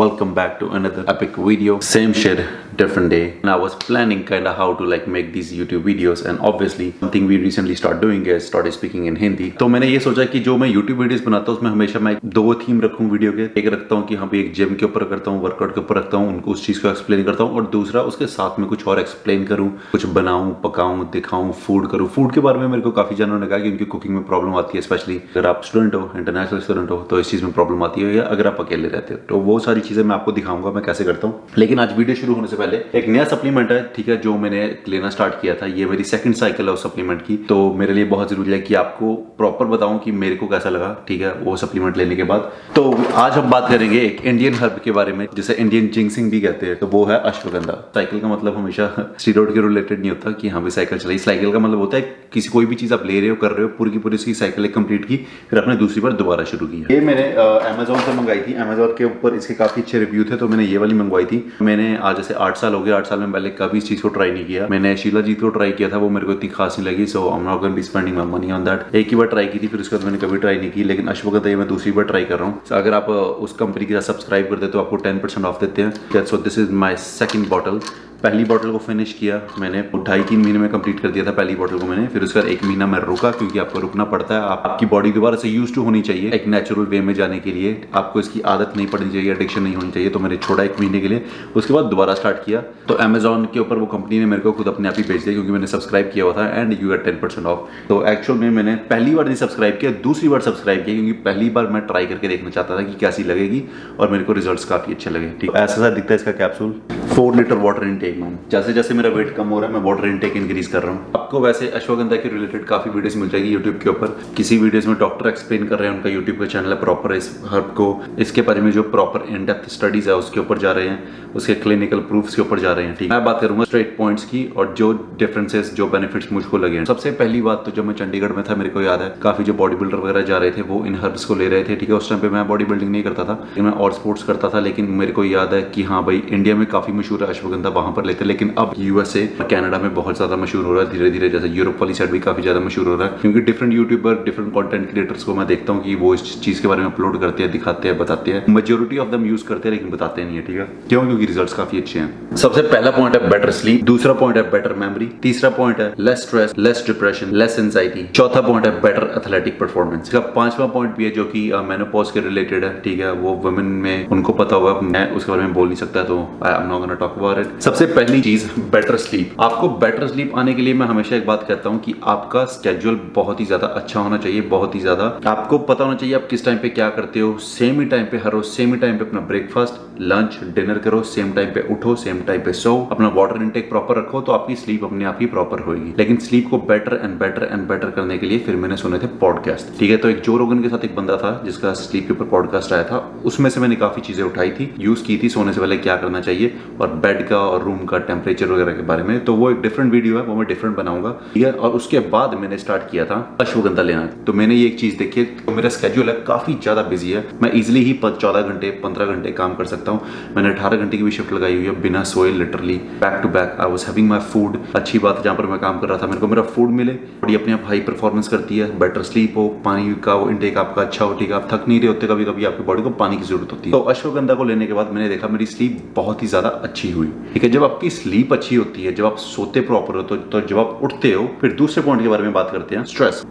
welcome back to another epic video. Same shit, different day. And I was planning kind of how to like make these YouTube videos, and obviously something we recently start doing is started speaking in Hindi. तो मैंने ये सोचा कि जो मैं YouTube videos बनाता हूँ उसमें हमेशा मैं दो थीम रखूँ वीडियो के। एक रखता हूँ कि हाँ भाई एक जिम के ऊपर करता हूँ, वर्कआउट के ऊपर रखता हूँ, उनको उस चीज़ को एक्सप्लेन करता हूँ, और दूसरा उसके साथ में कुछ और एक्सप्लेन करूँ, कुछ बनाऊँ, पकाऊँ, दिखाऊँ, फूड करूँ। फूड के बारे में मेरे को काफ़ी जनों ने कहा कि उनकी कुकिंग में प्रॉब्लम आती है, स्पेशली अगर आप स्टूडेंट हो, इंटरनेशनल स्टूडेंट हो, तो इस चीज़ में प्रॉब्लम आती है, या अगर आप अकेले रहते हो। तो वो सारी चीज़ें मैं आपको दिखाऊंगा मैं कैसे करता हूँ। लेकिन आज वीडियो शुरू होने से पहले एक नया सप्लीमेंट है, ठीक है, जो मैंने लेना स्टार्ट किया था। ये मेरी सेकंड साइकिल है उस सप्लीमेंट की, तो मेरे लिए बहुत जरूरी है कि आपको प्रॉपर बताऊं कि मेरे को कैसा लगा, ठीक है, वो सप्लीमेंट लेने के बाद। तो आज हम बात करेंगे एक इंडियन हर्ब के बारे में, जिसे इंडियन जिंक्सिंग भी कहते हैं। तो वो है अश्वगंधा। साइकिल का मतलब हमेशा स्टीरॉयड के रिलेटेड नहीं होता कि हाँ भी साइकिल चलाई। साइकिल का मतलब होता है किसी कोई भी चीज आप ले रहे हो, कर रहे हो, पूरी की पूरी उसकी साइकिल कंप्लीट की, फिर आपने दूसरी बार दोबारा शुरू की। ये मैंने अमेजोन से मंगाई थी। अमेजोन के ऊपर इसके काफी अच्छे रिव्यू थे, तो मैंने ये वाली मंगवाई थी। मैंने आज जैसे 8 साल हो गए, 8 साल में पहले कभी इस चीज को ट्राई नहीं किया। मैंने शीला जीत को ट्राई किया था, वो मेरे को इतनी खास नहीं लगी, so I am not going to be spending my money on that. एक ही बार ट्राई की थी, फिर उसके बाद मैंने कभी ट्राई नहीं की। लेकिन अश्वगंधा ये मैं दूसरी बार ट्राई कर रहा हूँ। अगर आप उस कंपनी के साथ सब्सक्राइब करते तो आपको 10% ऑफ देते हैं। So this is my second bottle. पहली बॉटल को फिनिश किया मैंने 2.5-3 महीने में कंप्लीट कर दिया था पहली बॉटल को मैंने। फिर उसका 1 महीना मैं रुका, क्योंकि आपको रुकना पड़ता है। आपकी बॉडी दोबारा से यूज टू होनी चाहिए एक नेचुरल वे में जाने के लिए। आपको इसकी आदत नहीं पड़नी चाहिए, एडिक्शन नहीं होनी चाहिए। तो मैंने छोड़ा 1 महीने के लिए, उसके बाद दोबारा स्टार्ट किया। तो अमेजोन के ऊपर वो कंपनी ने मेरे को खुद अपने आप ही भेज दिया, क्योंकि मैंने सब्सक्राइब किया हुआ था, एंड यू गेट 10% ऑफ। तो एक्चुअल में मैंने पहली बार नहीं सब्सक्राइब किया, दूसरी बार सब्सक्राइब किया, क्योंकि पहली बार मैं ट्राई करके देखना चाहता था कि कैसी लगेगी, और मेरे को रिजल्ट काफी अच्छे लगे। ठीक, ऐसा सा दिखता है इसका capsule. 4 litre water intake ma'am. जैसे जैसे मेरा वेट कम हो रहा है, मैं वाटर इनटेक इंक्रीज कर रहा हूँ। आपको वैसे अश्वगंधा के रिलेटेड काफी वीडियोस मिल जाएगी यूट्यूब के ऊपर। किसी वीडियोस में डॉक्टर एक्सप्लेन कर रहे हैं, उनका यूट्यूब का चैनल है प्रॉपर इस हर्ब को, इसके बारे में जो प्रॉपर इन डेप्थ स्टडीज है उसके ऊपर जा रहे हैं, उसके क्लिनिकल प्रूफ्स के ऊपर जा रहे हैं। ठीक, मैं बात करूंगा स्ट्रेट पॉइंट्स की और जो डिफरेंसेस, जो बेनिफिट्स मुझको लगे हैं। सबसे पहली बात तो जब मैं चंडीगढ़ में था, मेरे को याद है काफी जो बॉडी बिल्डर वगैरह जा रहे थे वो इन हर्ब्स को ले रहे थे। ठीक है, उस टाइम पे मैं बॉडी बिल्डिंग नहीं करता था, मैं और स्पोर्ट्स करता था। लेकिन मेरे को याद है कि हाँ भाई इंडिया में काफी मशहूर है अश्वगंधा, वहां पर लेते। लेकिन अब यूएसए, कनाडा में बहुत ज्यादा मशहूर हो रहा है धीरे धीरे। जैसे यूरोप वाली साइड भी काफी ज्यादा मशहूर हो रहा है, क्योंकि different YouTuber, different content creators को मैं देखता हूँ कि वो इस चीज के बारे में अपलोड करते हैं, दिखाते हैं, बताते हैं। मेजोरिटी ऑफ देम यूज करते हैं, लेकिन बताते नहीं है। ठीक है, क्यों? क्योंकि रिजल्ट्स काफी अच्छे हैं। सबसे पहला पॉइंट है बेटर स्लीप, दूसरा पॉइंट है बेटर मेमोरी, तीसरा पॉइंट है less stress, less depression, less anxiety, चौथा पॉइंट है बेटर एथलेटिक परफॉर्मेंस। इसका 5वां पॉइंट भी है जो कि मेनोपॉज के रिलेटेड है। ठीक है, वो वुमेन में उनको पता होगा, मैं उसके बारे में बोल नहीं सकता, तो आई am not gonna talk about it. सबसे पहली चीज बेटर स्लीप। आपको बेटर स्लीप आने के लिए मैं हमेशा एक बात कहता हूं कि आपका स्केड्यूल बहुत ही ज्यादा अच्छा होना चाहिए, बहुत ही ज्यादा। आपको पता होना चाहिए आप किस टाइम पे क्या करते हो। सेम ही टाइम पे हर रोज सेम ही टाइम पे अपना ब्रेकफास्ट, लंच, डिनर करो, सेम टाइम पे उठो, सेम टाइम पे सो, अपना वाटर इनटेक प्रॉपर रखो, तो आपकी स्लीप अपने आप ही प्रॉपर होगी। लेकिन स्लीप को better and better and better करने के लिए फिर मैंने सुने थे पॉडकास्ट। ठीक है, तो एक जो रोगन के साथ एक बंदा था जिसका स्लीप के ऊपर पॉडकास्ट आया था, उसमें से मैंने काफी चीजें उठाई थी, यूज की थी, सोने से पहले क्या करना चाहिए, और बेड का और रूम का टेम्परेचर वगैरह के बारे में। तो वो एक डिफरेंट वीडियो है, वो मैं डिफरेंट बनाऊंगा। ठीक है, और उसके बाद मैंने स्टार्ट किया था अश्वगंधा लेना। तो मैंने ये एक चीज देखी है, तो मेरा स्केड्यूल है काफी ज्यादा बिजी है। मैं इजिली ही 14 घंटे 15 घंटे काम कर सकता हूँ। मैंने 18 घंटे की भी शिफ्ट लगाई हुई है बिना सोए, literally back to back. I was having my food. अच्छी बात है, जहां पर मैं काम कर रहा था मेरे को मेरा फूड मिले, बॉडी अपने आप हाई परफॉर्मेंस करती है, बेटर स्लीप हो, पानी का वो इनटेक आपका अच्छा हो। ठीक है, आप थक नहीं रहे होते, कभी कभी आपकी बॉडी को पानी की जरूरत होती है। तो अश्वगंधा को लेने के बाद मैंने देखा मेरी स्लीप बहुत ही ज्यादा अच्छी हुई। ठीक है, जब आपकी स्लीप अच्छी होती है, जब आप सोते प्रॉपर हो, तो जब आप उठते हो, फिर दूसरे पॉइंट के बारे में बात करते हैं, स्ट्रेस।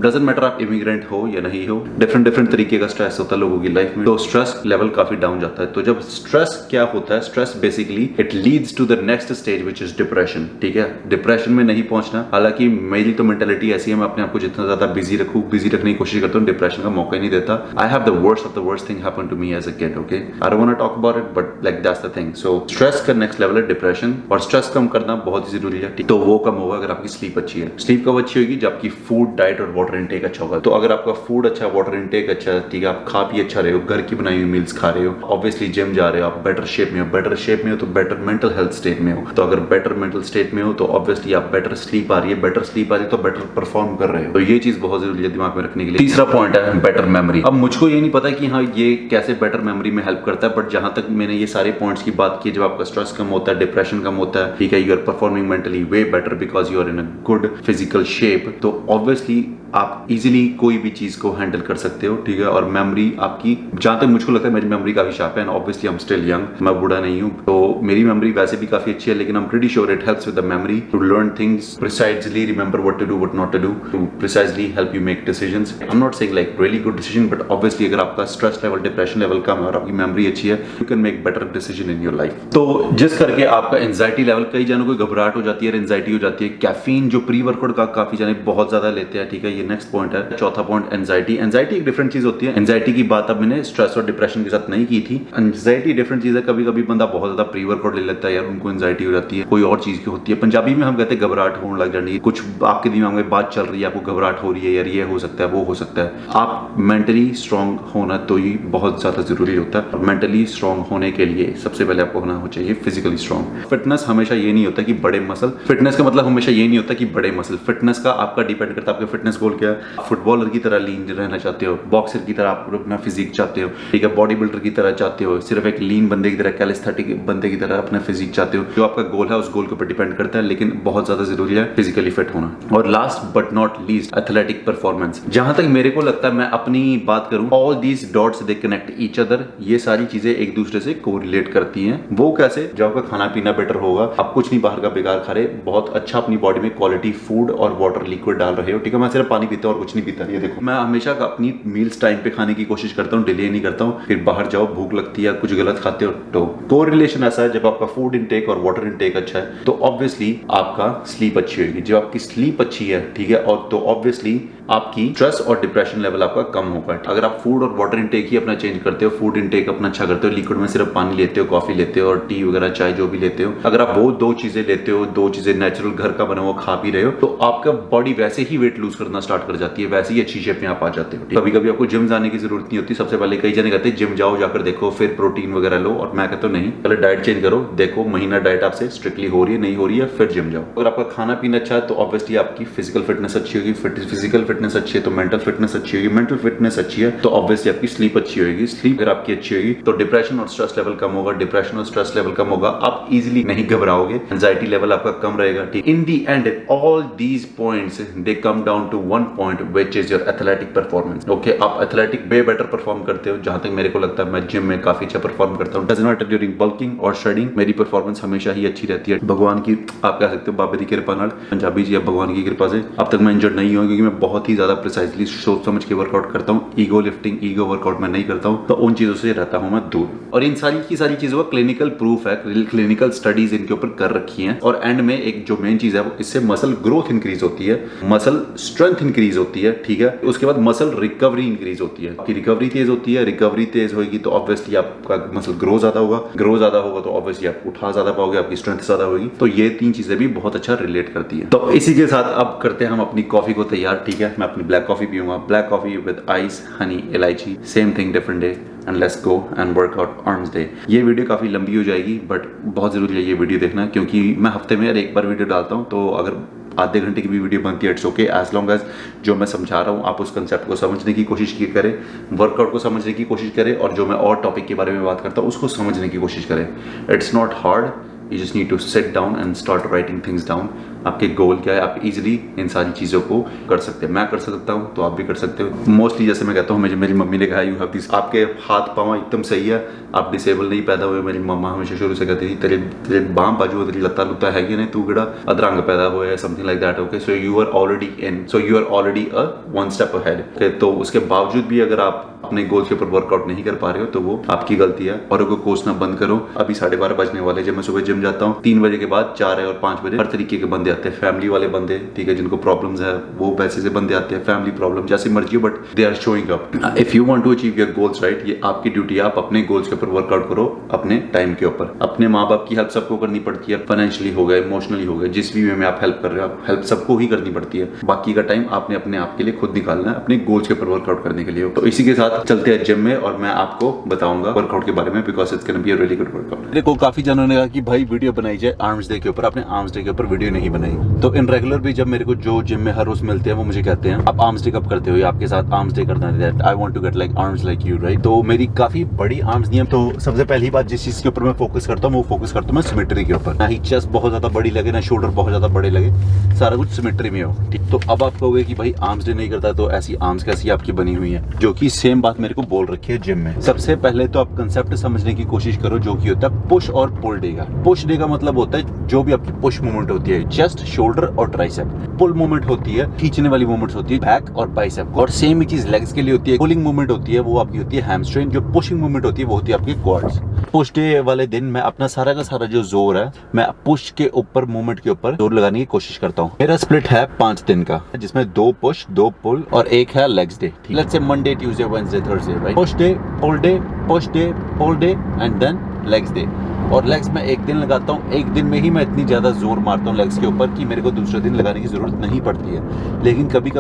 डजंट मैटर आप इमिग्रेंट हो या नहीं हो, डिफरेंट तरीके का स्ट्रेस होता है लोगों की लाइफ में, तो स्ट्रेस लेवल काफी डाउन जाता है। तो जब स्ट्रेस क्या होता है, stress basically it leads to the next stage which is depression. ठीक है, डिप्रेशन में नहीं पहुंचना। हालांकि मेरी तो मेंटालिटी ऐसी है, मैं अपने आप को जितना ज्यादा बिजी रखने की कोशिश करता हूँ, डिप्रेशन का मौका ही नहीं देता। I have the worst of the worst thing happen to me as a kid. Okay, I don't want to talk about it, but like that's the thing. So stress का नेक्स्ट लेवल है depression, और stress कम करना बहुत ही जरूरी है। तो वो कम होगा अगर आपकी स्लीप अच्छी है। स्लीप कब अच्छी होगी? जब आपकी फूड, डाइट और वाटर इनटेक अच्छा होगा। तो अगर आपका फूड अच्छा, वाटर इनटेक अच्छा, ठीक है, आप खा भी अच्छा रहे हो, घर की बनाई हुई मील्स खा रहे हो, ऑब्वियसली जिम जा रहे हो, आप बेटर शेप में हो, बेटर शेप में हो तो बेटर मेंटल हेल्थ स्टेट में हो। तो अगर बेटर मेंटल स्टेट में हो तो ऑब्वियसली आप बेटर स्लीप आ रही है, बेटर स्लीप आ रही है तो बेटर परफॉर्म कर रहे हो। तो ये चीज बहुत जरूरी है दिमाग में रखने के लिए। तीसरा पॉइंट है बेटर मेमोरी। अब मुझको ये नहीं पता कि हाँ ये कैसे बेटर मेमोरी में हेल्प करता है, बट जहां तक मैंने ये सारे पॉइंट्स की बात की, जब आपका स्ट्रेस कम होता है, डिप्रेशन कम होता है, ठीक है, you are performing mentally way better because you are in a good physical shape, तो ऑब्वियसली आप इजीली कोई भी चीज को हैंडल कर सकते हो, ठीक है। और मेमोरी आपकी, जहां तक मुझको लगता है मेरी मेमोरी काफी शार्प है, and obviously I am still young, मैं बूढ़ा नहीं हूं, तो मेरी मेमोरी वैसे भी काफी अच्छी है, लेकिन I am pretty sure it helps with the memory to learn things precisely, remember what to do, what not to do, to precisely help you make decisions. I am not saying like really good decision, but obviously अगर आपका stress level, depression level कम है और आपकी memory अच्छी है, you can make better decision in your life. तो जिस करके आपका एंजाइटी लेवल, कई जनों को घबराहट हो जाती है, एंजाइटी हो जाती है, कैफीन जो प्री वर्कआउट का काफी जाने बहुत ज्यादा लेते हैं, ठीक है। ये नेक्स्ट पॉइंट है, चौथा पॉइंट, एंजाइटी। एंजाइटी एक डिफरेंट चीज होती है। एंजाइटी की बात अब मैंने स्ट्रेस और डिप्रेशन के साथ नहीं की थी। एंजाइटी डिफरेंट चीज है। कभी कभी बंदा बहुत ज्यादा प्री वर्कआउट ले लेता है यार, उनको एंजाइटी हो जाती है, कोई और चीज की होती है। पंजाबी में हम कहते हैं घबराहट होने लग जाती है, कुछ आपके दिमाग में बात चल रही है, आपको घबराहट हो रही है, यार ये हो सकता है, वो हो सकता है। आप मेंटली स्ट्रांग होना तो ये बहुत ज्यादा जरूरी होता है। और मेंटली स्ट्रांग होने के लिए सबसे पहले आपको होना चाहिए फिजिकली स्ट्रांग। फिटनेस हमेशा ये नहीं होता कि बड़े मसल, फिटनेस का मतलब हमेशा ये नहीं होता कि बड़े मसल। फिटनेस का आपका डिपेंड करता है आपके फिटनेस गोल क्या है। फुटबॉलर की तरह लीन रहना चाहते हो, बॉक्सर की तरह आप अपना फिजिक चाहते हो, ठीक है, बॉडी बिल्डर की तरह चाहते हो, सिर्फ एक लीन बंदे की तरह, कैलिस्थेटिक बंदे की तरह अपना फिजिक चाहते हो, जो आपका गोल है उस गोल के ऊपर डिपेंड करता है, लेकिन बहुत ज्यादा जरूरी है फिजिकली फिट होना। और last but not least, athletic performance. जहां तक मेरे को लगता है, मैं अपनी बात करूं, all these dots they connect each other. ये सारी चीजें एक दूसरे से कोरिलेट करती हैं। वो कैसे? जब आपका खाना पीना बेटर होगा, आप कुछ नहीं बाहर का बेकार खा रहे, बहुत अच्छा अपनी बॉडी में क्वालिटी फूड और वाटर लिक्विड डाल रहे हो, ठीक है। मैं सिर्फ पानी पीता हूं और कुछ नहीं पीता, ये देखो। मैं हमेशा अपनी मील्स टाइम पे खाने की कोशिश करता हूँ, डिले नहीं करता हूँ। फिर बाहर जाओ, भूख लगती है, कुछ गलत खाते हो, तो कोरिलेशन ऐसा है, जब आपका फूड इनटेक और वाटर इनटेक अच्छा है तो ऑब्वियसली आपका स्लीप अच्छी होगी। जब आपकी स्लीप अच्छी है, ठीक है, और तो ऑब्वियसली आपकी स्ट्रेस और डिप्रेशन लेवल आपका कम होगा। अगर आप फूड और वाटर इनटेक ही अपना चेंज करते हो, फूड इनटेक अपना अच्छा करते हो, लिक्विड में सिर्फ पानी लेते हो, कॉफी लेते हो और टी वगैरह चाय जो भी लेते हो, अगर आप वो दो चीजें लेते हो, दो चीजें नेचुरल घर का बना हुआ खा पी रहे हो, तो आपका बॉडी वैसे ही वेट लूज करना स्टार्ट कर जाती है, वैसे ही अच्छी शेप में आप आ जाते हो। कभी कभी आपको जिम जाने की जरूरत नहीं होती। सबसे पहले कई जने कहते हैं जिम जाओ, जाकर देखो, फिर प्रोटीन वगैरह लो, और मैं कहता हूं नहीं, पहले डाइट चेंज करो, देखो महीना डाइट आपसे स्ट्रिक्टली हो रही है, नहीं हो रही है, फिर जिम जाओ। अगर आपका खाना पीना अच्छा है तो ऑब्वियसली आपकी फिजिकल फिटनेस अच्छी होगी, फिजिकल फिटनेस अच्छी है तो मेंटल फिटनेस अच्छी होगी, मेंटल फिटनेस अच्छी है तो ऑब्वियसली आपकी स्लीप अच्छी होगी, स्लीप अगर आपकी अच्छी होगी तो डिप्रेशन और स्ट्रेस लेवल कम होगा, डिप्रेशन और स्ट्रेस लेवल कम होगा, आप इजीली नहीं घबराओगे, एंजाइटी लेवल आपका कम रहेगा, ठीक। In the end all these points they come down to one point which is your athletic performance. Okay, आप एथलेटिक बे बेटर परफॉर्म करते हो। जहां तक मेरे को लगता है, मैं जिम में काफी अच्छा परफॉर्म करता हूं। डजंट मैटर ड्यूरिंग बल्किंग और शेडिंग, मेरी परफॉर्मेंस हमेशा ही अच्छी रहती है। भगवान की, आप कह सकते हो बाबे दी कृपा नाल, पंजाबी जी, भगवान की कृपा से अब तक मैं इंजर्ड नहीं हुआ, क्योंकि मैं बहुत ही ज्यादा प्रिसाइजली सोच समझ के वर्कआउट करता हूँ। ईगो लिफ्टिंग, ईगो वर्कआउट मैं नहीं करता हूँ, तो उन चीजों से रहता हूँ मैं दूर। और इन सारी की सारी चीजों का क्लिनिकल प्रूफ है, क्लिनिकल स्टडीज इनके ऊपर कर रखी हैं। और एंड में एक जो मेन चीज है, वो इससे मसल ग्रोथ इंक्रीज होती है, मसल स्ट्रेंथ इंक्रीज होती है, ठीक है। उसके बाद मसल रिकवरी इंक्रीज होती है, आपकी रिकवरी तेज होती है, रिकवरी तेज होगी तो ऑब्वियसली आपका मसल ग्रो ज्यादा होगा, ग्रो ज्यादा होगा तो ऑब्वियसली आप उठा ज्यादा पाओगे, आपकी स्ट्रेंथ ज्यादा होगी। तो ये तीन चीजें भी बहुत अच्छा रिलेट करती है। तो इसी के साथ अब करते हैं हम अपनी कॉफी को तैयार, ठीक है। मैं अपनी ब्लैक कॉफी पीऊंगा, black coffee with ice, honey, इलायची, same thing different day, and let's go and work out arms day. ये वीडियो काफी लंबी हो जाएगी, बट बहुत जरूरी है ये वीडियो देखना, क्योंकि मैं हफ्ते में एक बार वीडियो डालता हूँ, तो अगर आधे घंटे की भी वीडियो बनती है, it's okay, as long as जो मैं समझा रहा हूँ आप उस कंसेप्ट को समझने की कोशिश करें, वर्कआउट को समझने की कोशिश करें, और जो मैं और टॉपिक के बारे में बात करता हूँ उसको समझने की कोशिश करें। It's not hard, you just need to sit down and start writing things down। आपके गोल क्या है, आप इजीली इन सारी चीज़ों को कर सकते हैं। मैं कर सकता हूँ तो आप भी कर सकते हो। मोस्टली जैसे मैं कहता हूँ, मेरी मम्मी ने कहा यू हैव दिस, आपके हाथ पाँव एकदम सही है, आप डिसेबल नहीं पैदा हुए। मेरी मम्मा हमेशा शुरू से कहती थी तेरे बाँ बाजू, तेरी लत्ता लुत्ता है कि नहीं, तू किड़ा अधरंग पैदा हुआ है, something like that. Okay, so you are already in, so you are already a one step ahead. तो उसके बावजूद भी अगर आप अपने गोल्स के ऊपर वर्कआउट नहीं कर पा रहे हो तो वो आपकी गलती है। और को कोसना बंद करो। अभी 12:30 बजने वाले, जब मैं सुबह जिम जाता हूँ 3 बजे के बाद 4 और 5 बजे हर तरीके के बंदे आते हैं। फैमिली वाले बंदे, ठीक है, जिनको प्रॉब्लम्स है वो वैसे से बंदे आते हैं, फैमिली प्रॉब्लम जैसे मर्जी हो, but they are showing up. If you want to achieve your goals, right, ये आपकी ड्यूटी है। आप अपने गोल्स के ऊपर वर्कआउट करो, अपने टाइम के ऊपर। अपने माँ बाप की हेल्प सबको करनी पड़ती है, फाइनेंशियली हो गए, इमोशनली हो गए, जिस भी वे में आप हेल्प कर रहे हो, आप हेल्प सबको ही करनी पड़ती है। बाकी का टाइम आपने अपने आप के लिए खुद निकालना है, अपने गोल्स के ऊपर वर्कआउट करने के लिए। तो इसी के साथ चलते हैं जिम में, और मैं आपको बताऊंगा वर्कआउट के बारे में, because it's gonna be a really good workout. देखो, काफी जनों ने कहा कि भाई वीडियो बनाई जाए आर्म्स डे के ऊपर, आपने आर्म्स डे के ऊपर वीडियो नहीं बनाई। तो इन रेगुलर भी जब मेरे को जो जिम में हर रोज मिलते हैं वो मुझे कहते हैं आप आर्म्स डे कब करते हो, आपके साथ आर्म्स डे करना है, I want to get like arms like you, right. तो मेरी काफी बड़ी आर्म्स नहीं है। तो सबसे पहली बात जिस चीज के ऊपर मैं फोकस करता हूँ वो फोकस करता हूँ मैं सिमेट्री के ऊपर, ना ही चेस्ट बहुत ज्यादा बड़ी लगे, ना शोल्डर बहुत ज्यादा बड़े लगे, सारा कुछ सिमेट्री में हो, ठीक। तो अब आप कहोगे कि भाई आर्म्स डे नहीं करता तो ऐसी आर्म्स कैसी आपकी बनी हुई है, जो कि सेम बात मेरे को बोल रखी है जिम में। सबसे पहले तो आप कंसेप्ट समझने की कोशिश करो जो कि होता है पुश और पुल डे का। पुश डे का मतलब होता है जो भी आपकी पुश मूवमेंट होती है, चेस्ट, शोल्डर और ट्राइसेप। पुल मूवमेंट होती है खींचने वाली मूवमेंट्स होती है बैक और बाइसेप। और सेम ही चीज लेग्स के लिए होती है। पुलिंग मूवमेंट होती है वो आपकी होती है हैमस्ट्रिंग। जो पुशिंग मूवमेंट होती है वो होती है आपकी क्वाड्स। पुश डे वाले दिन मैं अपना सारा का सारा जो जोर है मैं पुश के ऊपर मूवमेंट के ऊपर जोर लगाने की कोशिश करता हूँ। मेरा स्प्लिट है 5 दिन का, जिसमें 2 पुश 2 पुल और 1 है लेग्स डे, ठीक। Let's say Monday Tuesday Wednesday Thursday, right. Push day pull day push day pull day and then legs day. और लेग्स में 1 दिन लगाता हूँ, 1 दिन में ही मैं इतनी ज्यादा जोर मारता हूँ लेग्स के ऊपर कि मेरे को दूसरे दिन लगाने की जरूरत नहीं पड़ती है। लेकिन कभी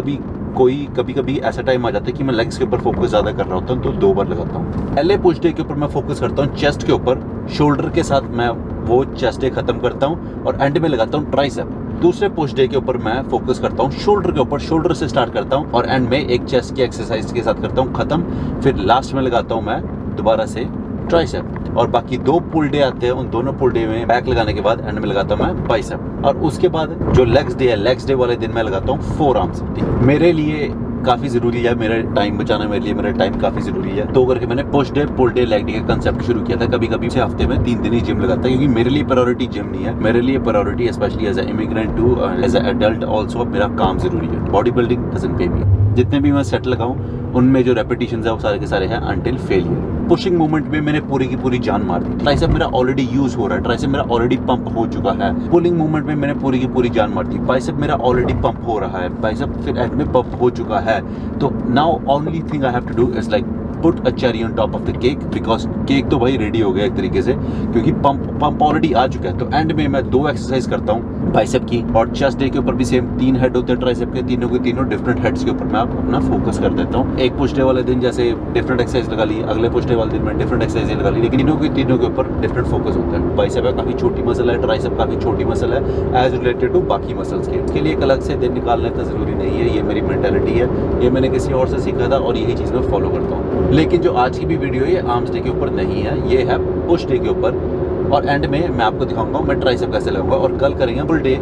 कभी ऐसा टाइम आ जाता है कि मैं लेग्स के ऊपर फोकस ज्यादा कर रहा होता हूँ तो 2 बार लगाता हूँ। पहले पुश डे के ऊपर मैं फोकस करता हूँ चेस्ट के ऊपर, शोल्डर के साथ मैं वो चेस्ट डे खत्म करता हूँ और एंड में लगाता हूँ ट्राइसेप। दूसरे पुश डे के ऊपर मैं फोकस करता हूँ शोल्डर के ऊपर, शोल्डर से स्टार्ट करता हूँ और एंड में एक चेस्ट की एक्सरसाइज के साथ करता हूँ खत्म। फिर लास्ट में लगाता हूँ मैं दोबारा से ट्राइसेप। और बाकी 2 पुल डे आते हैं, उन दोनों पुल डे में बैक लगाने के बाद एंड में लगाता हूँ मैं बाइसेप। और उसके बाद जो लेग्स डे है, लेग्स डे वाले दिन मैं लगाता हूँ 4 आर्म्स। मेरे लिए काफी जरूरी है, मेरा टाइम बचाना मेरे लिए, मेरा टाइम काफी जरूरी है। तो करके मैंने push day pull day leg day का कंसेप्ट शुरू किया था। कभी कभी से हफ्ते में 3 दिन ही जिम लगाता है, क्योंकि मेरे लिए प्रायोरिटी जिम नहीं है। मेरे लिए priority especially as a immigrant too as a adult also मेरा काम जरूरी है। बॉडी बिल्डिंग डजंट पे मी। जितने भी मैं सेट लगाऊं उनमें जो रेपिटेशंस है वो सारे के सारे हैं अंटिल फेलियर। पुशिंग मूवमेंट में मैंने पूरी की पूरी जान मार दी। ट्राइसेप मेरा ऑलरेडी यूज हो रहा है, ट्राइसेप मेरा ऑलरेडी पंप हो चुका है। पुलिंग मूवमेंट में मैंने पूरी की पूरी जान मार दी। बाइसेप मेरा ऑलरेडी पंप हो रहा है, बाइसेप फिर एंड में पंप हो चुका है। तो now only thing I have to do is like put a cherry on top of the cake, because cake तो भाई रेडी हो गया एक तरीके से, क्योंकि पंप ऑलरेडी आ चुका है। तो एंड में मैं 2 एक्सरसाइज करता हूँ बाइसेप की, और चेस्ट डे के ऊपर भी सेम 3 हेड होते हैं ट्राइसेप के, तीनों के तीनों डिफरेंट हेड्स के ऊपर मैं अपना फोकस कर देता हूँ। एक पुश डे वाले दिन जैसे डिफरेंट एक्सरसाइज लगा ली, अगले पुश डे वाले दिन में डिफरेंट एक्सरसाइज लगा ली, लेकिन तीनों के ऊपर डिफरेंट फोकस होता है। बाइसेप काफी छोटी मसल है, ट्राइसेप काफी छोटी मसल है एज रिलेटेड टू बाकी मसल्स के। इसके लिए एक अलग से दिन निकालना इतना जरूरी नहीं है, ये मेरी मेंटालिटी है, ये मैंने किसी और से सीखा था और यही चीज मैं फॉलो करता हूँ। लेकिन जो आज की भी वीडियो ये आर्म्स डे के ऊपर नहीं है, ये है पुश डे के ऊपर। और एंड में मैं आपको दिखाऊंगा मैं ट्राइसेप कैसे लगाऊंगा, और कल करेंगे पुल डे।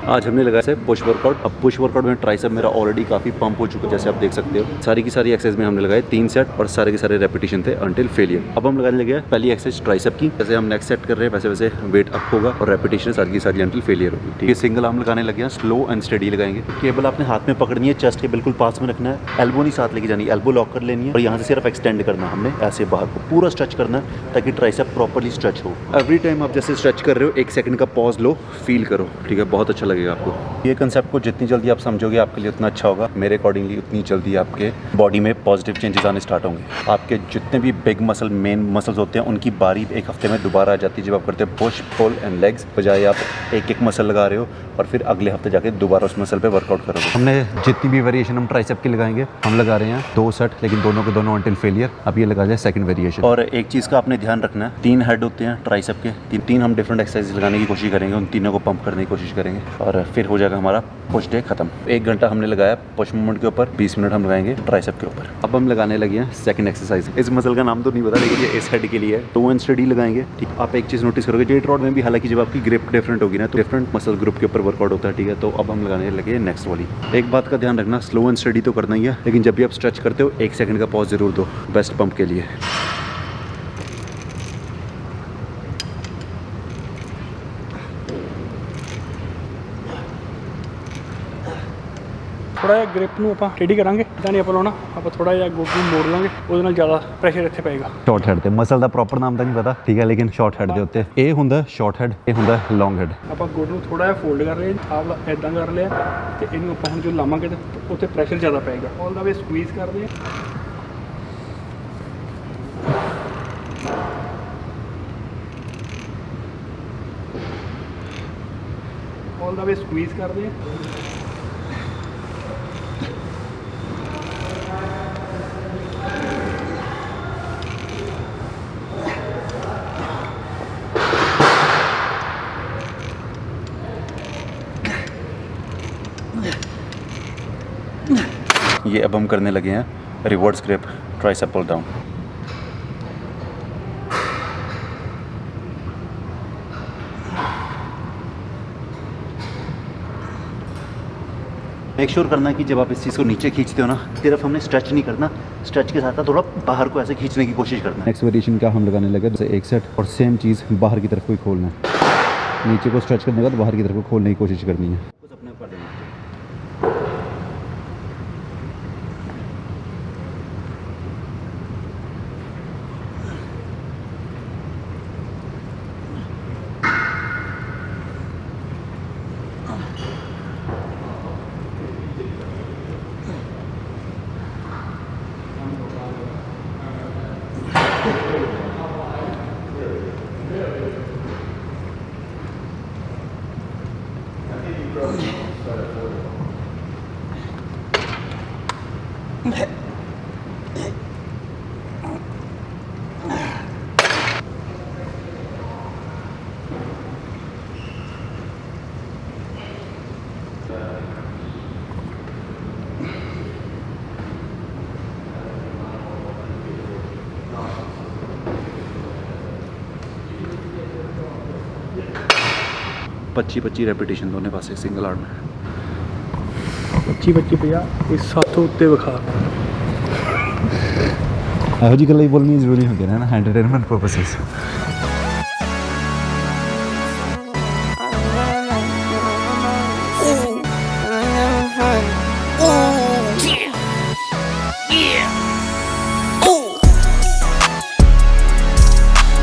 आज हमने लगाया है पुश वर्कआउट। अब पुश वर्कआउट में ट्राइसेप मेरा ऑलरेडी काफी पंप हो चुका है, जैसे आप देख सकते हो। सारी की सारी एक्सरसाइज में हमने लगाए 3 सेट और सारे के सारे रेपिटेशन थे अंटिल फेलियर। अब हम लगाने लगे पहली एक्सरसाइज ट्राइसेप की। जैसे हम नेक्स्ट सेट कर रहे हैं वैसे वैसे वेट अप होगा और रेपिटेशन सारी की सारी अंटिल फेलियर होगी, ठीक है। सिंगल आर्म लगाने लगे हैं, स्लो एंड स्टडी लगाएंगे। केबल आपने हाथ में पकड़नी है, चेस्ट के बिल्कुल पास में रखना है, एल्बो नहीं साथ लेके जानी, एल्बो लॉक कर लेनी है और यहाँ से सिर्फ एक्सटेंड करना है हमने, ऐसे बाहर को पूरा स्ट्रेच करना है ताकि ट्राइसेप प्रॉपर्ली स्ट्रेच हो। एवरी टाइम आप जैसे स्ट्रेच कर रहे हो 1 सेकंड का पॉज लो, फील करो, ठीक है। बहुत अच्छा लगेगा आपको। ये कंसेप्ट को जितनी जल्दी आप समझोगे आपके लिए उतना अच्छा होगा। मेरे अकॉर्डिंगली उतनी जल्दी आपके बॉडी में पॉजिटिव चेंजेस आने स्टार्ट होंगे। आपके जितने भी बिग मसल मेन मसल्स होते हैं उनकी बारी 1 हफ्ते में दोबारा आ जाती है, जब आप करते हैं पुश पुल एंड लेग्स, बजाय आप एक मसल लगा रहे हो और फिर अगले हफ्ते जाके दोबारा उस मसल पे वर्कआउट करोगे। हमने जितनी भी वेरिएशन हम ट्राइसेप की लगाएंगे, हम लगा रहे हैं 2 सेट, लेकिन दोनों के दोनों अंटिल फेलियर। अब ये लगा जाए सेकंड वेरिएशन। और एक चीज़ का आपने ध्यान रखना है, 3 हेड होते हैं ट्राइसेप के, 3 हम डिफरेंट एक्सरसाइज लगाने की कोशिश करेंगे, उन तीनों को पंप करने की कोशिश करेंगे। और फिर हो जाएगा हमारा पुश डे खत्म। 1 घंटा हमने लगाया पुश मूवमेंट के ऊपर, 20 मिनट हम लगाएंगे ट्राइसेप के ऊपर। अब हम लगाने लगे हैं सेकंड एक्सरसाइज। इस मसल का नाम तो नहीं पता, लेकिन ये इस हेड के लिए है, टो एंड स्टडी लगाएंगे। ठीक, आप एक चीज़ नोटिस करोगे जेट रॉड में भी, हालांकि जब आपकी ग्रिप डिफरेंट होगी ना तो डिफरेंट मसल ग्रुप के ऊपर वर्कआउट होता है। ठीक है, तो अब हम लगाने लगे नेक्स्ट वाली। एक बात का ध्यान रखना, स्लो एंड स्टडी तो करना ही है, लेकिन जब भी आप स्ट्रेच करते हो 1 सेकंड का पॉज जरूर दो बेस्ट पंप के लिए। थोड़ा ਜਿਹਾ ਗ੍ਰਿਪ ਨੂੰ ਆਪਾਂ ਟੇਢੀ ਕਰਾਂਗੇ, ਇਦਾਂ ਨਹੀਂ ਆਪਾਂ ਲਾਉਣਾ, ਆਪਾਂ ਥੋੜਾ ਜਿਹਾ ਗੋਡ ਨੂੰ ਮੋੜ ਲਾਂਗੇ, ਉਹਦੇ ਨਾਲ ਜ਼ਿਆਦਾ ਪ੍ਰੈਸ਼ਰ ਇੱਥੇ ਪਏਗਾ। ਸ਼ਾਰਟ ਹੈਡ ਤੇ ਮਸਲ ਦਾ ਪ੍ਰੋਪਰ ਨਾਮ ਤਾਂ ਨਹੀਂ ਪਤਾ, ਠੀਕ ਹੈ, ਲੇਕਿਨ ਸ਼ਾਰਟ ਹੈਡ ਦੇ ਉੱਤੇ ਇਹ ਹੁੰਦਾ ਸ਼ਾਰਟ ਹੈਡ, ਇਹ ਹੁੰਦਾ ਲੌਂਗ ਹੈਡ। ਆਪਾਂ ਗੋਡ ਨੂੰ ਥੋੜਾ ਜਿਹਾ ਫੋਲਡ ਕਰ ਲਿਆ, ਆਪ ਇਦਾਂ ਕਰ ਲਿਆ, ਤੇ ਇਹਨੂੰ ਆਪਾਂ ਹੁਣ ਜੋ ਲਾਵਾਂਗੇ ਤੇ ਉੱਥੇ ਪ੍ਰੈਸ਼ਰ ਜ਼ਿਆਦਾ ਪਏਗਾ। ਆਲ ਦਾ ਵੇ ਸਕੁਈਜ਼ ਕਰਦੇ ਆ, ਆਲ ਦਾ ਵੇ ਸਕੁਈਜ਼ ਕਰਦੇ ਆ। ये अब हम करने लगे हैं reverse grip tricep pull down. Make sure करना कि जब आप इस चीज़ को नीचे खींचते हो ना, सिर्फ हमने स्ट्रेच नहीं करना, स्ट्रेच के साथ थोड़ा बाहर को ऐसे खींचने की कोशिश करना। नेक्स्ट वेरिएशन का हम लगाने लगे जैसे एक सेट और सेम चीज़ बाहर की तरफ को खोलना है। नीचे को स्ट्रेच करने के बाद बाहर की तरफ को खोलने की कोशिश करनी है। कुछ अपने ऊपर देना। पच्ची रेपिटेशन दोनों पास सिंगल आर्म में 25 50 ਇਸ 7 ਉੱਤੇ ਵਿਖਾ। ਇਹੋ ਜਿਹੀ ਗੱਲਾਂ ਹੀ ਬੋਲਣੀ ਜ਼ਰੂਰੀ ਹੁੰਦੀ ਨੇ ਨਾ, entertainment ਪਰਪਸਿਸ।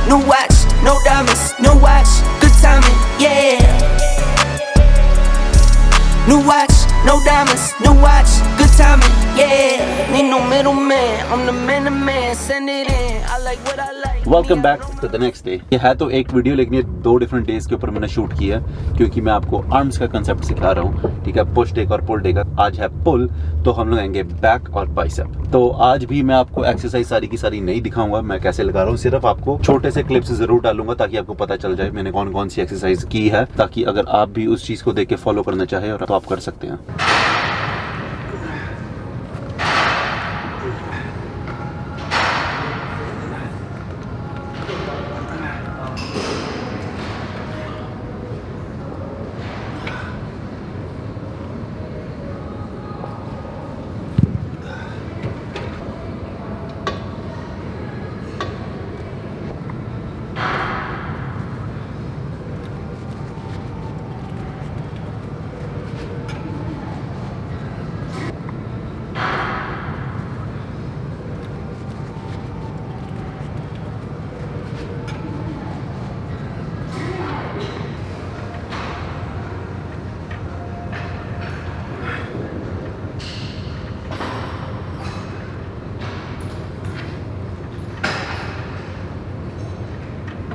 No watch, no diamonds, no watch, good timing, yeah. New watch, no diamonds, new watch, good timing, yeah. Need no middleman, I'm the man to man, send it in, I like what I like. Welcome back to the next day. ये है तो एक video, लेकिन ये 2 different days के ऊपर मैंने shoot किया है, क्योंकि मैं आपको आर्म्स का कंसेप्ट सिखा रहा हूँ। ठीक है, पुश डे का और पुल डे का। आज है पुल, तो हम लोग आएंगे बैक और बाइसेप। तो आज भी मैं आपको एक्सरसाइज सारी की सारी नहीं दिखाऊंगा मैं कैसे लगा रहा हूँ, सिर्फ आपको छोटे से क्लिप्स जरूर डालूंगा ताकि आपको पता चल जाए मैंने कौन कौन सी एक्सरसाइज की है, ताकि अगर आप भी उस चीज को देख के फॉलो करना चाहे तो आप कर सकते हैं।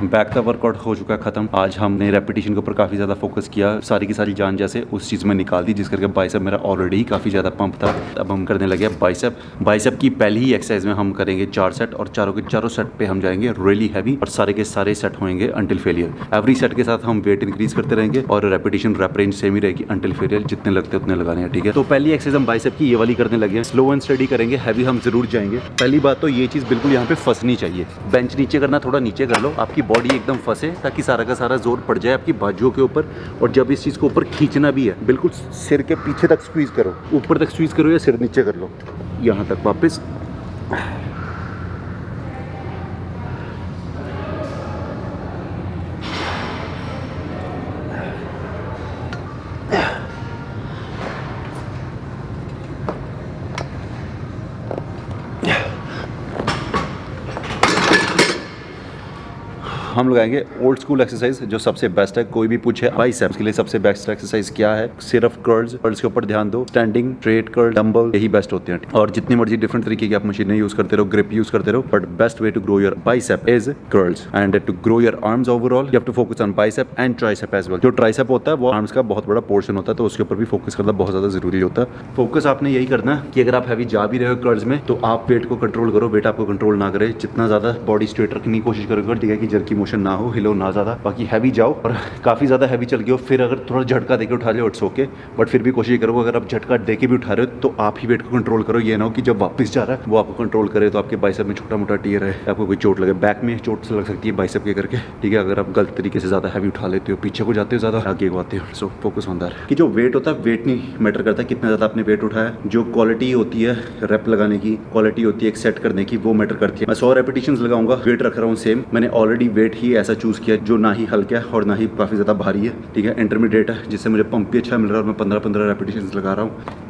बैक का वर्कआउट हो चुका है खत्म। आज हमने रेपिटेशन के ऊपर काफ़ी ज़्यादा फोकस किया, सारी की सारी जान जैसे उस चीज़ में निकाल दी, जिस करके बाइसेप मेरा ऑलरेडी काफ़ी ज़्यादा पंप था। अब हम करने लगे बाइसेप। बाइसेप की पहली ही एक्सरसाइज में हम करेंगे 4 सेट और चारों के चारों सेट पे हम जाएंगे रियली हैवी और सारे के सारे सेट होंगे अंटिल फेलियर। एवरी सेट के साथ हम वेट इंक्रीज करते रहेंगे और रेपिटेशन रैप रेंज सेम ही रहेगी अंटिल फेलियर, जितने लगते हैं उतने लगाने हैं, ठीक है। तो पहली एक्सरसाइज हम बाइसेप की ये वाली करने लगे हैं। स्लो एंड स्टडी करेंगे, हैवी हम जरूर जाएंगे। पहली बात तो ये चीज़ बिल्कुल यहाँ पे फंसनी चाहिए। बेंच नीचे करना, थोड़ा नीचे कर लो, आपकी बॉडी एकदम फंसे ताकि सारा का सारा जोर पड़ जाए आपकी बाजुओं के ऊपर। और जब इस चीज़ को ऊपर खींचना भी है, बिल्कुल सिर के पीछे तक स्क्वीज करो, ऊपर तक स्क्वीज करो या सिर नीचे कर लो, यहाँ तक वापस। हम लगाएंगे ओल्ड स्कूल एक्सरसाइज जो सबसे बेस्ट है। कोई भी पूछे बाइसेप्स के लिए सबसे बेस्ट एक्सरसाइज क्या है, सिर्फ कर्ल्स के ऊपर ध्यान दो। स्टैंडिंग, स्ट्रेट कर्ल, डंबल, यही बेस्ट होते हैं। और जितनी मर्जी डिफरेंट तरीके की आप मशीनें यूज करते रहो, ग्रिप यूज करते रहो, but best way to grow your bicep is curls. And to grow your arms overall you have to focus on bicep and tricep as well. जो ट्राइसेप होता है वो आर्म्स का बहुत बड़ा पोर्शन होता है, तो उसके ऊपर भी फोकस करना बहुत ज्यादा जरूरी होता है। फोकस आपने यही करना है कि अगर आप हैवी जा भी रहे हो कर्ल्स में, तो आप वेट को कंट्रोल करो, वेट आपको कंट्रोल ना करे। जितना ज्यादा बॉडी स्ट्रेट रखने की कोशिश करोगे, ठीक है, कि जर्की मोशन ना हो, हिलो ना ज़्यादा। बाकी हैवी जाओ, और काफ़ी ज़्यादा हैवी चल गए हो, फिर अगर थोड़ा झटका देके उठा लो इट्स ओके, बट फिर भी कोशिश करो अगर आप झटका देके भी उठा रहे हो तो आप ही वेट को कंट्रोल करो। ये ना हो कि जब वापस जा रहा है वो आपको कंट्रोल करे तो आपके बाइसेप में छोटा मोटा टीयर है, आपको कोई चोट लगे। बैक में चोट से लग सकती है बाइसेप के करके, ठीक है, अगर आप गलत तरीके से ज़्यादा हैवी उठा लेते हो, पीछे को जाते हो ज़्यादा, आगे को आते हो। सो फोकस ऑन दैट कि जो वेट होता है, वेट नहीं मैटर करता कितना ज़्यादा आपने वेट उठाया, जो क्वालिटी होती है रेप लगाने की, क्वालिटी होती है एक सेट करने की, वो मैटर करती है। मैं 100 रेपिटेशंस लगाऊंगा, वेट रख रहा हूँ सेम। मैंने ऑलरेडी वेट ही ऐसा चूज़ किया जो ना ही हल्का है और ना ही काफ़ी ज़्यादा भारी है, ठीक है, इंटरमीडिएट है, जिससे मुझे पंप भी अच्छा मिल रहा है और मैं 15-15 रेपिटेशंस लगा रहा हूँ।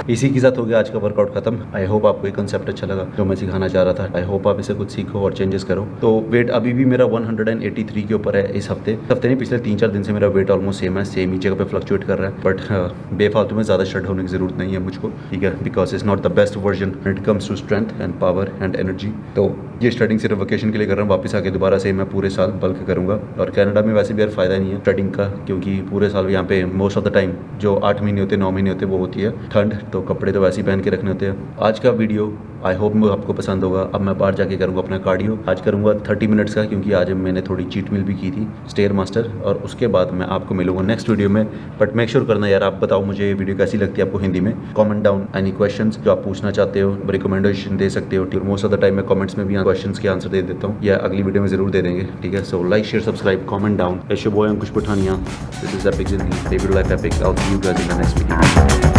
इसी के साथ हो गया आज का वर्कआउट खत्म। आई होप आपको ये कंसेप्ट अच्छा लगा जो मैं सिखाना चाह रहा था। आई होप आप इसे कुछ सीखो और चेंजेस करो। तो वेट अभी भी मेरा 183 के ऊपर है इस हफ्ते नहीं, पिछले 3-4 दिन से मेरा वेट ऑलमोस्ट सेम है, सेम ही जगह पे फ्लक्चुएट कर रहा है। बट बेफालतू में ज़्यादा शट होने की जरूरत नहीं है मुझको, ठीक है, because it's not the best version when it comes to strength and power and energy. तो ये स्टार्टिंग सिर्फ वेकेशन के लिए कर रहा हूँ, वापस आके दोबारा से मैं पूरे साल बल्क करूँगा। और कनाडा में वैसे भी यार फ़ायदा नहीं है स्टार्टिंग का, क्योंकि पूरे साल यहाँ पे मोस्ट ऑफ द टाइम जो 8 महीने होते, 9 महीने होते, वो होती है ठंड, तो कपड़े तो वैसे ही पहन के रखने होते हैं। आज का वीडियो आई होप आपको पसंद होगा। अब मैं बाहर जाके करूँगा अपना कार्डियो, आज करूँगा 30 मिनट्स का, क्योंकि आज मैंने थोड़ी चीट मील भी की थी स्टेयर मास्टर। और उसके बाद मैं आपको मिलूंगा नेक्स्ट वीडियो में। बट मेक श्योर करना यार, आप बताओ मुझे ये वीडियो कैसी लगती है आपको हिंदी में। कमेंट डाउन एनी क्वेश्चंस जो आप पूछना चाहते हो, रिकमेंडेशन दे सकते हो। मोस्ट ऑफ द टाइम मैं कमेंट्स में भी क्वेश्चंस के आंसर दे देता हूँ, या अगली वीडियो में जरूर दे देंगे, ठीक है। So like, share, subscribe, comment down. ऐसे bye Ankush Pathania, this is epic जिंदगी, favourite life epic. I will see you guys in the next video.